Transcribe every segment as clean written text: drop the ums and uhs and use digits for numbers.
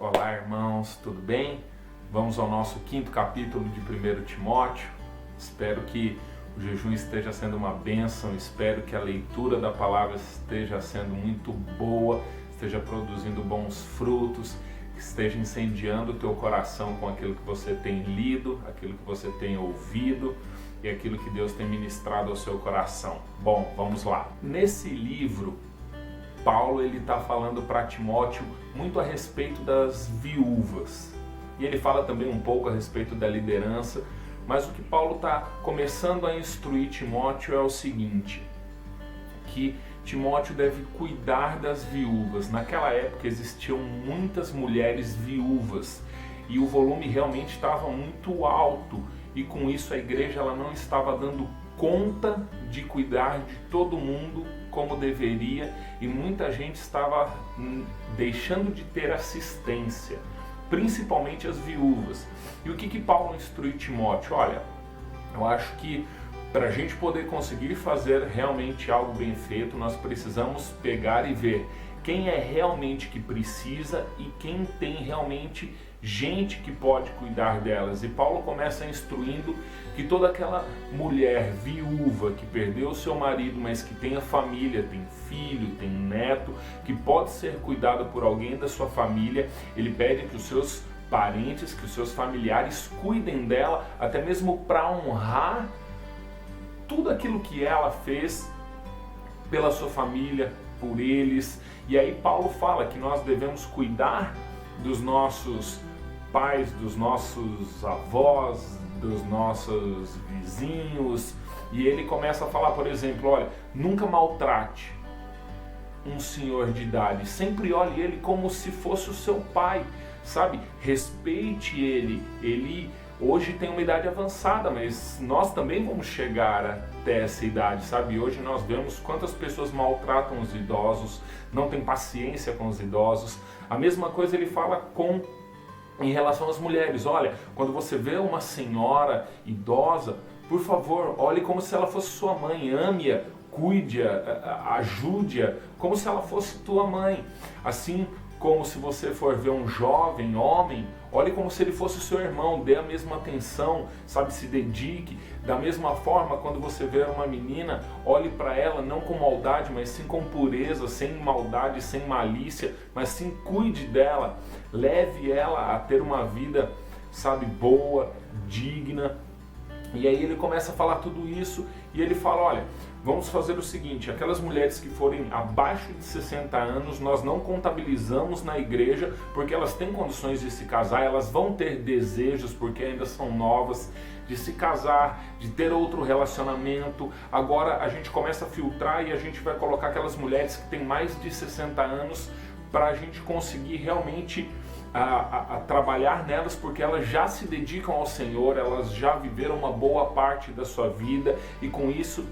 Olá, irmãos, tudo bem? Vamos ao nosso 5º capítulo de 1 Timóteo. Espero que o jejum esteja sendo uma bênção, espero que a leitura da palavra esteja sendo muito boa, esteja produzindo bons frutos, que esteja incendiando o teu coração com aquilo que você tem lido, aquilo que você tem ouvido e aquilo que Deus tem ministrado ao seu coração. Bom, vamos lá. Nesse livro, Paulo está falando para Timóteo muito a respeito das viúvas. E ele fala também um pouco a respeito da liderança, mas o que Paulo está começando a instruir Timóteo é o seguinte, que Timóteo deve cuidar das viúvas. Naquela época existiam muitas mulheres viúvas e o volume realmente estava muito alto e com isso a igreja ela não estava dando conta de cuidar de todo mundo como deveria e muita gente estava deixando de ter assistência, principalmente as viúvas. E o que Paulo instrui Timóteo? Olha, eu acho que para a gente poder conseguir fazer realmente algo bem feito, nós precisamos pegar e ver quem é realmente que precisa e quem tem realmente gente que pode cuidar delas. E Paulo começa instruindo que toda aquela mulher viúva que perdeu o seu marido, mas que tem a família, tem filho, tem neto, que pode ser cuidado por alguém da sua família, ele pede que os seus parentes, que os seus familiares cuidem dela, até mesmo para honrar tudo aquilo que ela fez pela sua família, por eles. E aí Paulo fala que nós devemos cuidar dos nossos pais, dos nossos avós, dos nossos vizinhos. E ele começa a falar, por exemplo, olha, nunca maltrate um senhor de idade, sempre olhe ele como se fosse o seu pai, sabe? Respeite ele, ele hoje tem uma idade avançada, mas nós também vamos chegar até essa idade, sabe? Hoje nós vemos quantas pessoas maltratam os idosos, não tem paciência com os idosos. A mesma coisa ele fala em relação às mulheres. Olha, quando você vê uma senhora idosa, por favor, olhe como se ela fosse sua mãe, ame-a, cuide-a, ajude-a, como se ela fosse tua mãe. Assim como se você for ver um jovem homem, olhe como se ele fosse o seu irmão, dê a mesma atenção, sabe, se dedique. Da mesma forma, quando você ver uma menina, olhe para ela não com maldade, mas sim com pureza, sem maldade, sem malícia, mas sim cuide dela, leve ela a ter uma vida, sabe, boa, digna. E aí ele começa a falar tudo isso e ele fala, olha, vamos fazer o seguinte, aquelas mulheres que forem abaixo de 60 anos, nós não contabilizamos na igreja, porque elas têm condições de se casar, elas vão ter desejos, porque ainda são novas, de se casar, de ter outro relacionamento. Agora a gente começa a filtrar e a gente vai colocar aquelas mulheres que têm mais de 60 anos para a gente conseguir realmente a trabalhar nelas, porque elas já se dedicam ao Senhor, elas já viveram uma boa parte da sua vida e com isso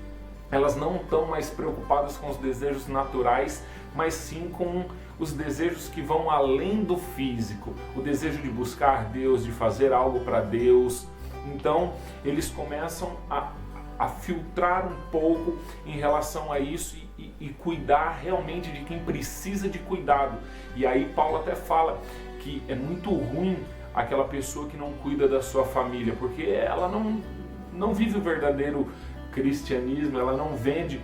elas não estão mais preocupadas com os desejos naturais, mas sim com os desejos que vão além do físico, o desejo de buscar Deus, de fazer algo para Deus. Então eles começam a filtrar um pouco em relação a isso e cuidar realmente de quem precisa de cuidado. E aí Paulo até fala que é muito ruim aquela pessoa que não cuida da sua família, porque ela não vive o verdadeiro cristianismo, ela não vive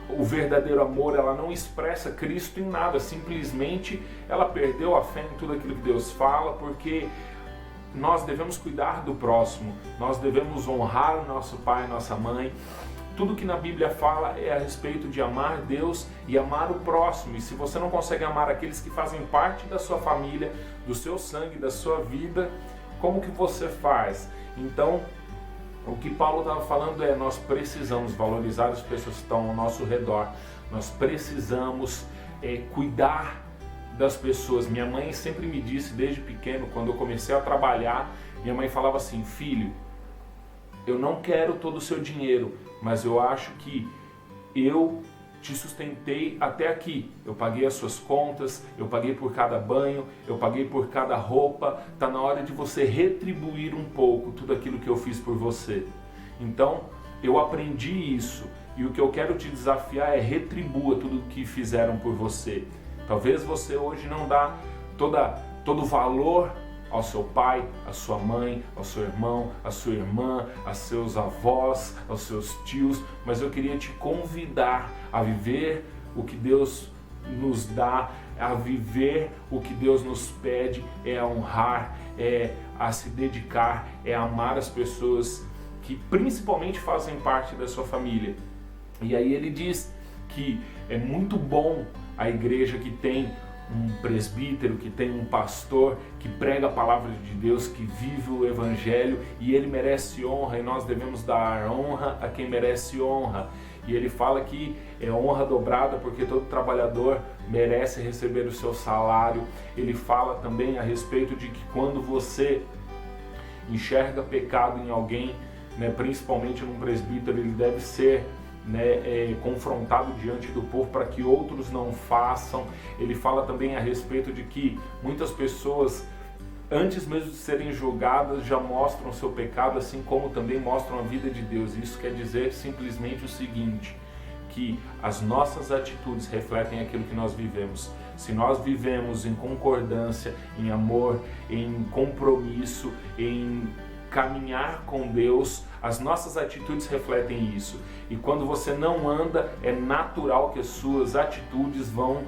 o verdadeiro amor, ela não expressa Cristo em nada, simplesmente ela perdeu a fé em tudo aquilo que Deus fala, porque nós devemos cuidar do próximo, nós devemos honrar o nosso pai e nossa mãe. Tudo que na Bíblia fala é a respeito de amar Deus e amar o próximo. E se você não consegue amar aqueles que fazem parte da sua família, do seu sangue, da sua vida, como que você faz? Então, o que Paulo estava falando é, nós precisamos valorizar as pessoas que estão ao nosso redor. Nós precisamos cuidar das pessoas. Minha mãe sempre me disse desde pequeno, quando eu comecei a trabalhar, minha mãe falava assim, filho, eu não quero todo o seu dinheiro, mas eu acho que eu te sustentei até aqui. Eu paguei as suas contas, eu paguei por cada banho, eu paguei por cada roupa. Está na hora de você retribuir um pouco tudo aquilo que eu fiz por você. Então, eu aprendi isso. E o que eu quero te desafiar é retribua tudo o que fizeram por você. Talvez você hoje não dá todo o valor ao seu pai, à sua mãe, ao seu irmão, à sua irmã, a seus avós, aos seus tios, mas eu queria te convidar a viver o que Deus nos dá, a viver o que Deus nos pede, é a honrar, é a se dedicar, é amar as pessoas que principalmente fazem parte da sua família. E aí ele diz que é muito bom a igreja que tem um presbítero, que tem um pastor, que prega a palavra de Deus, que vive o evangelho, e ele merece honra, e nós devemos dar honra a quem merece honra. E ele fala que é honra dobrada porque todo trabalhador merece receber o seu salário. Ele fala também a respeito de que quando você enxerga pecado em alguém, né, principalmente num presbítero, ele deve ser confrontado diante do povo para que outros não façam. Ele fala também a respeito de que muitas pessoas, antes mesmo de serem julgadas, já mostram o seu pecado, assim como também mostram a vida de Deus. Isso quer dizer simplesmente o seguinte, que as nossas atitudes refletem aquilo que nós vivemos. Se nós vivemos em concordância, em amor, em compromisso, em caminhar com Deus, as nossas atitudes refletem isso. E quando você não anda, é natural que as suas atitudes vão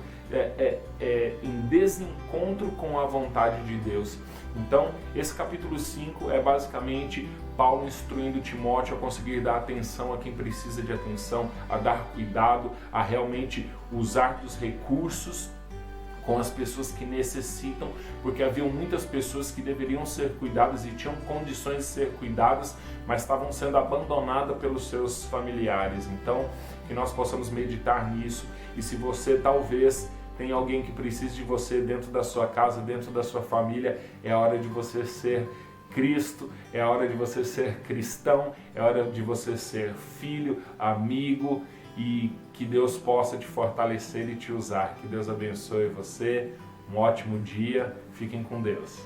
em desencontro com a vontade de Deus. Então, esse capítulo 5 é basicamente Paulo instruindo Timóteo a conseguir dar atenção a quem precisa de atenção, a dar cuidado, a realmente usar dos recursos com as pessoas que necessitam, porque haviam muitas pessoas que deveriam ser cuidadas e tinham condições de ser cuidadas, mas estavam sendo abandonadas pelos seus familiares. Então, que nós possamos meditar nisso, e se você talvez tem alguém que precise de você dentro da sua casa, dentro da sua família, é a hora de você ser Cristo, é a hora de você ser cristão, é a hora de você ser filho, amigo, e que Deus possa te fortalecer e te usar. Que Deus abençoe você, um ótimo dia, fiquem com Deus.